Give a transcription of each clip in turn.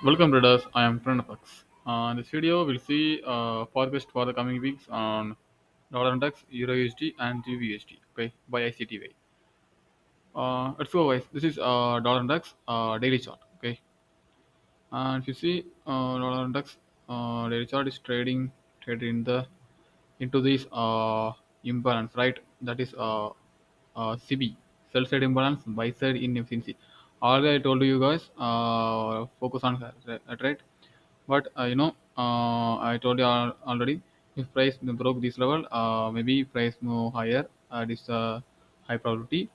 Welcome, traders. I am Pranapax. In this video, we'll see forecast for the coming weeks on dollar index, euro USD, and GBUSD. Okay, by ICTY. Let's go, guys. This is dollar index daily chart. Okay, and if you see dollar index daily chart is traded in the into this imbalance, right? That is CB, sell side imbalance, buy side inefficiency. Already I told you guys, focus on that, right? But I told you already, if price broke this level, maybe price move higher. It is a high probability.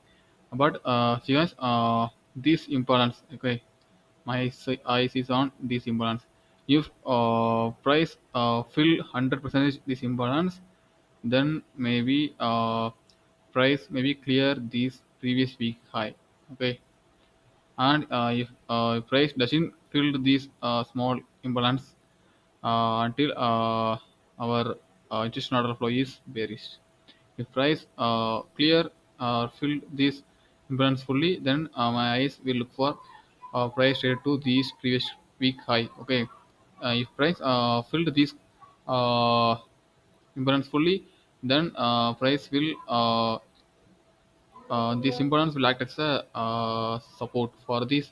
But see guys, this imbalance, okay, my eyes is on this imbalance. If price fill 100% this imbalance, then maybe price maybe clear this previous week high. Okay, and if price doesn't fill this small imbalance until our institutional order flow is bearish. If price clear fill this imbalance fully, then my eyes will look for price trade to this previous week high. Okay, if price filled this uh, imbalance fully, then price will this imbalance will act as a support for this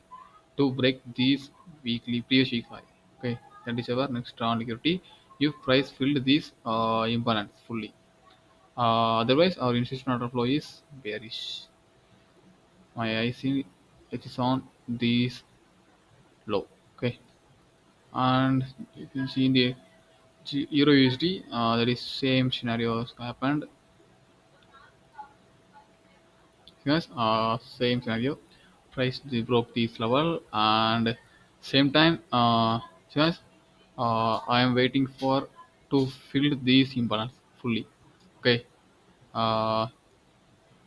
to break these weekly previous week high. Okay, that is our next round liquidity. If price filled this imbalance fully, otherwise our institutional order flow is bearish. My IC it is on this low. Okay, and you can see in the Euro USD, there is same scenarios happened. Yes, same scenario. Price they broke this level and same time. Yes, I am waiting for to fill this imbalance fully. Okay, uh,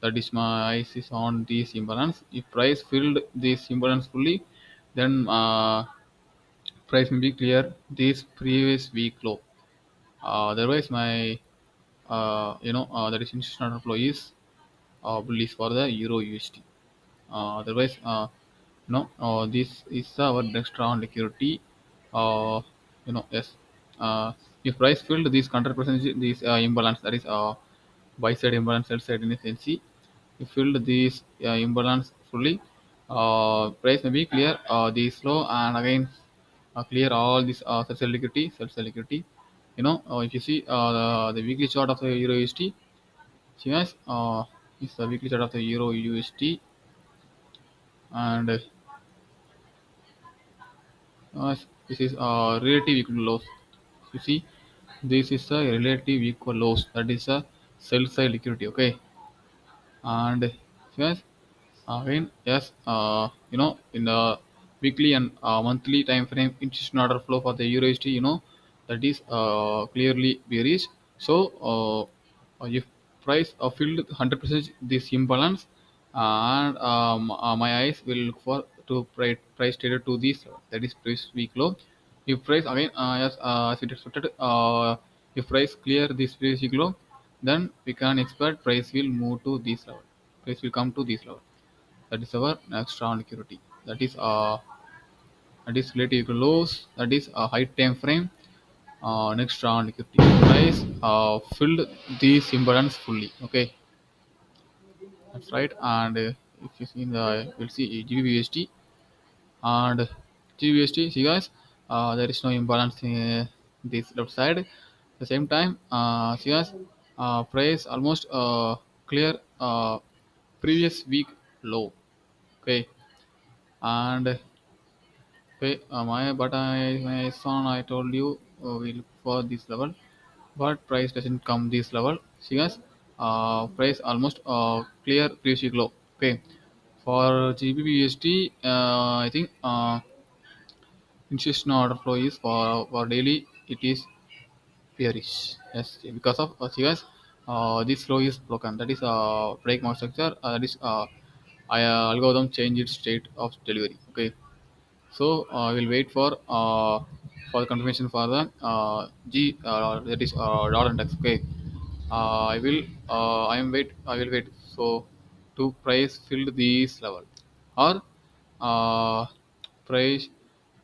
that is my eyes is on this imbalance. If price filled this imbalance fully, then price may be clear this previous week low. Otherwise, my that is institutional flow is bullish for the Euro USD. Otherwise, no, this is our next round liquidity. Uh, yes. Uh, if price filled this 100% this imbalance, that is buy side imbalance, sell side inefficiency. If filled this imbalance fully, price may be clear this low and again clear all this sell liquidity, sell liquidity. If you see the weekly chart of the Euro USD, see guys, is the weekly chart of the Euro USD and this is relative equal loss. You see, this is a relative equal loss. That is a sell side liquidity. Okay, and yes, again yes, in the weekly and monthly time frame, institutional order flow for the Euro USD, that is clearly bearish. So if price filled 100% this imbalance, and my eyes will look for to price traded to this level, that is previous week low. If price again as it expected, if price clear this previous week low, then we can expect price will move to this level. Price will come to this level. That is our next round liquidity. That is relative equal lows. That is a high time frame. Next round liquidity price filled this imbalance fully. Okay, that's right. And if you see in the, we'll see GBPUSD and GBPUSD. See guys, there is no imbalance in this left side. At the same time, see guys, price almost clear previous week low. Okay, and okay, my son, I told you we look for this level, but price doesn't come this level. See guys, price almost clear previous week low. Okay, for GBPUSD, I think institutional order flow is for daily. It is bearish. Yes, because of see guys, this flow is broken. That is break market structure. That is algorithm change its state of delivery. Okay, so we'll wait for the confirmation for the G that is dollar index. Okay, I will I will wait. So to price fill this level or uh, price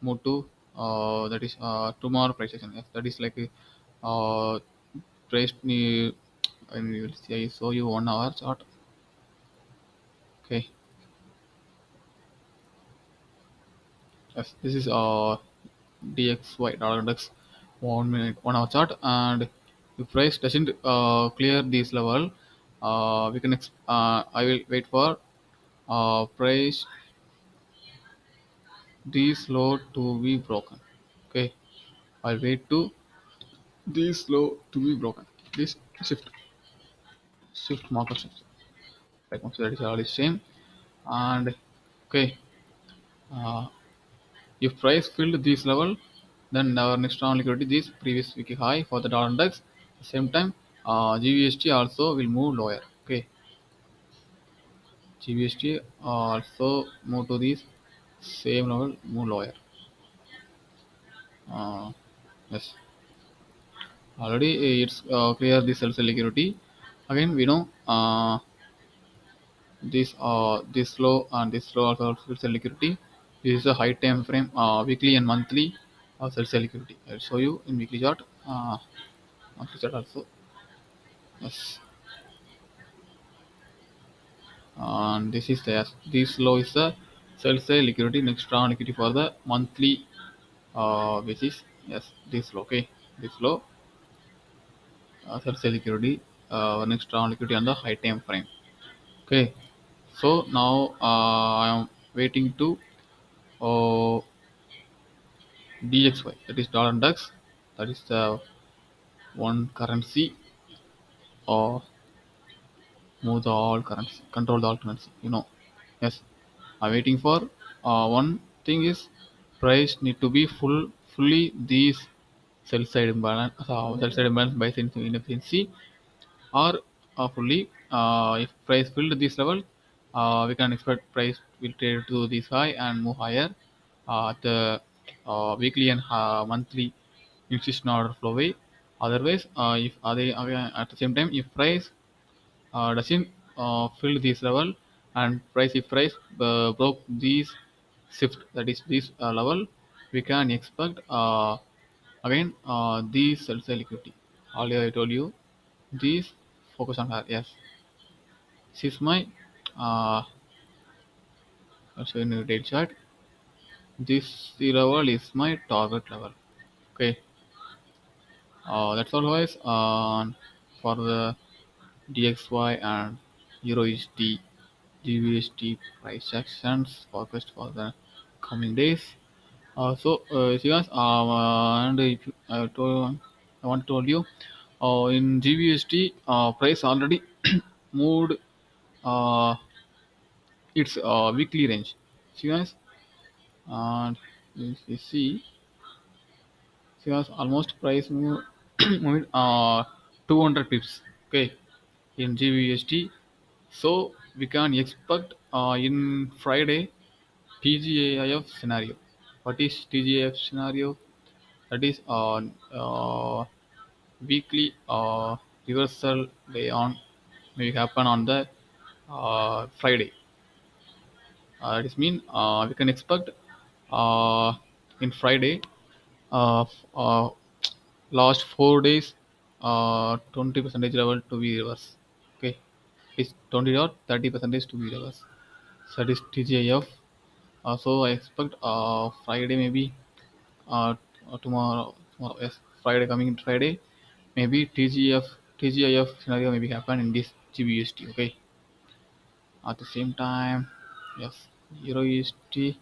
move to that is tomorrow price action. Yes, that is like price near. And we will see. I show you 1 hour chart. Okay. Yes, this is DXY dollar index 1 minute 1 hour chart, and if price doesn't clear this level, we can I will wait for price this low to be broken. Okay, I'll wait to this low to be broken. This shift market shift. Like that is already same. And okay, uh, if price filled this level, then our next round liquidity this previous week high for the dollar index. At the same time, GBST also will move lower. Okay, GBST also move to this same level, move lower. Uh, yes, already it's clear this sell liquidity. Again, we know this low and this low also sell liquidity. This is a high time frame, weekly and monthly sell liquidity. I'll show you in weekly chart. Monthly chart also. Yes. And this low is the sell side liquidity, next round liquidity for the monthly basis. Yes, this low. Okay, this low sell side liquidity, next round liquidity on the high time frame. Okay, so now I am waiting to uh, DXY, that is dollar index, that is the one currency or move the all currency, control the all currency. Yes, I'm waiting for one thing is price need to be fully these sell side imbalance by inefficiency or fully if price filled this level, we can expect price will trade to this high and move higher. The weekly and monthly institution order flow way. Otherwise, if they at the same time if price doesn't fill this level and price if price broke these shift, that is this level, we can expect again these sell side liquidity. Earlier I told you these focus on her. Yes, this is my so in the date chart. This level is my target level. Okay, that's all guys. For the DXY and EURUSD GBPUSD price actions forecast for the coming days. So guys, and if you, I want to tell you, in GBPUSD, price already moved uh, its weekly range. See guys, and if you see guys, almost price move moved 200 pips. Okay, in GBPUSD. So we can expect in Friday TGIF scenario. What is TGIF scenario? That is on weekly reversal day on may happen on the Friday. This mean we can expect uh, in Friday last 4 days 20 percentage level to be reverse. Okay, it's 20 or 30 percentage to be reverse. So that is TGIF. So I expect Friday maybe tomorrow, yes, Friday, coming Friday, maybe TGIF scenario maybe happen in this GBUSD. Okay, at the same time, yes, Euro USD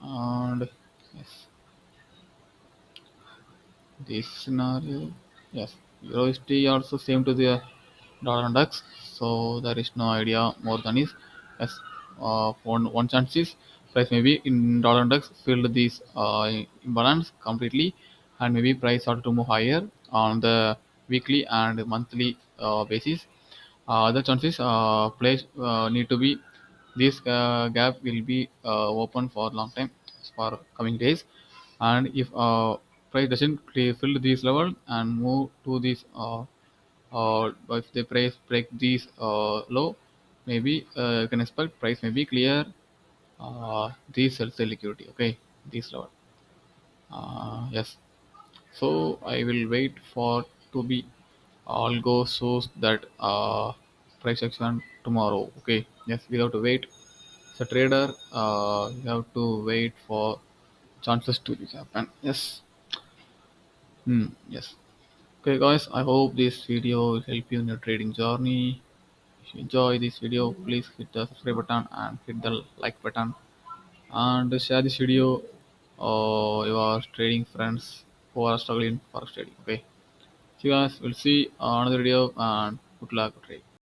and yes, this scenario, yes, Euro USD also same to the dollar index, so there is no idea more than is yes. One chance is price maybe in dollar index filled this imbalance completely, and maybe price ought to move higher on the weekly and monthly basis. Other chances place need to be this gap will be open for long time for coming days, and if price doesn't fill this level and move to this if the price break these low, maybe you can expect price maybe clear these sell liquidity. Okay, this level. Yes. So I will wait for to be all go shows that price action tomorrow. Okay. Yes, we have to wait. As a trader, you have to wait for chances to this happen. Yes. Yes. Okay, guys. I hope this video will help you in your trading journey. If you enjoy this video, please hit the subscribe button and hit the like button and share this video your trading friends who are struggling for trading. Okay. See you guys. We'll see another video and good luck trading.